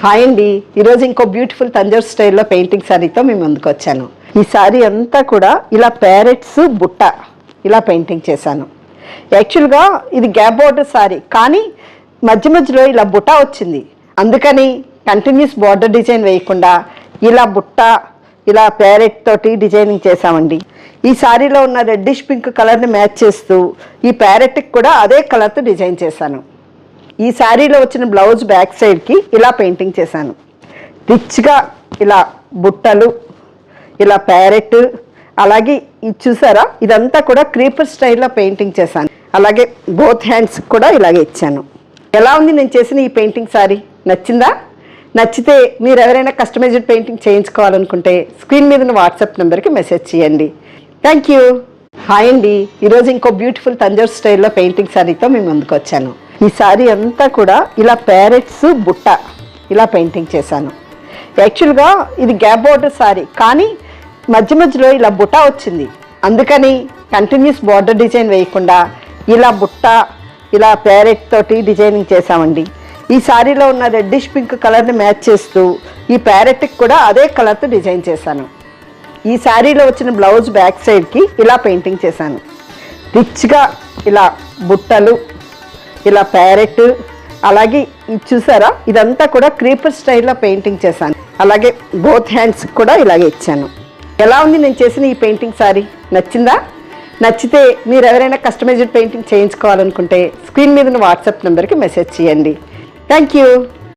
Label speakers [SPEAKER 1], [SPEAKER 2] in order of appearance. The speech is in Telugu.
[SPEAKER 1] హాయ్ అండి, ఈరోజు ఇంకో బ్యూటిఫుల్ తంజావూర్ స్టైల్లో పెయింటింగ్ శారీతో మేము ముందుకు వచ్చాను. ఈ శారీ అంతా కూడా ఇలా ప్యారెట్స్ బుట్ట ఇలా పెయింటింగ్ చేశాను. యాక్చువల్గా ఇది గ్యాప్ బోర్డర్ శారీ, కానీ మధ్య మధ్యలో ఇలా బుట్ట వచ్చింది. అందుకని కంటిన్యూస్ బార్డర్ డిజైన్ వేయకుండా ఇలా బుట్ట ఇలా ప్యారెట్ తోటి డిజైనింగ్ చేసామండి. ఈ శారీలో ఉన్న రెడ్డిష్ పింక్ కలర్ని మ్యాచ్ చేస్తూ ఈ ప్యారెట్కి కూడా అదే కలర్తో డిజైన్ చేశాను. ఈ శారీలో వచ్చిన బ్లౌజ్ బ్యాక్ సైడ్కి ఇలా పెయింటింగ్ చేశాను. రిచ్గా ఇలా బుట్టలు ఇలా ప్యారెట్, అలాగే ఇది చూసారా, ఇదంతా కూడా క్రీపర్ స్టైల్లో పెయింటింగ్ చేశాను. అలాగే బోత్ హ్యాండ్స్ కూడా ఇలాగే ఇచ్చాను. ఎలా ఉంది నేను చేసిన ఈ పెయింటింగ్ శారీ? నచ్చిందా? నచ్చితే మీరు ఎవరైనా కస్టమైజ్డ్ పెయింటింగ్ చేయించుకోవాలనుకుంటే స్క్రీన్ మీద ఉన్న వాట్సాప్ నెంబర్కి మెసేజ్ చేయండి. Thank you. హాయ్ అండి, ఈరోజు ఇంకో బ్యూటిఫుల్ తంజావూర్ స్టైల్లో పెయింటింగ్ శారీతో మేము ముందుకు వచ్చాను. ఈ శారీ అంతా కూడా ఇలా ప్యారెట్స్ బుట్ట ఇలా పెయింటింగ్ చేశాను. యాక్చువల్గా ఇది గ్యాప్ బోర్డర్ శారీ, కానీ మధ్య మధ్యలో ఇలా బుట్ట వచ్చింది. అందుకని కంటిన్యూస్ బార్డర్ డిజైన్ వేయకుండా ఇలా బుట్ట ఇలా ప్యారెట్ తోటి డిజైనింగ్ చేసామండి. ఈ శారీలో ఉన్న రెడ్డిష్ పింక్ కలర్ని మ్యాచ్ చేస్తూ ఈ ప్యారెట్కి కూడా అదే కలర్తో డిజైన్ చేశాను. ఈ శారీలో వచ్చిన బ్లౌజ్ బ్యాక్ సైడ్కి ఇలా పెయింటింగ్ చేశాను. రిచ్గా ఇలా బుట్టలు ఇలా ప్యారెట్, అలాగే ఇది చూసారా, ఇదంతా కూడా క్రీపర్ స్టైల్లో పెయింటింగ్ చేశాను. అలాగే బోత్ హ్యాండ్స్ కూడా ఇలాగే ఇచ్చాను. ఎలా ఉంది నేను చేసిన ఈ పెయింటింగ్ శారీ? నచ్చిందా? నచ్చితే మీరు ఎవరైనా కస్టమైజ్డ్ పెయింటింగ్ చేయించుకోవాలనుకుంటే స్క్రీన్ మీద ఉన్న వాట్సాప్ నెంబర్కి మెసేజ్ చేయండి. Thank you.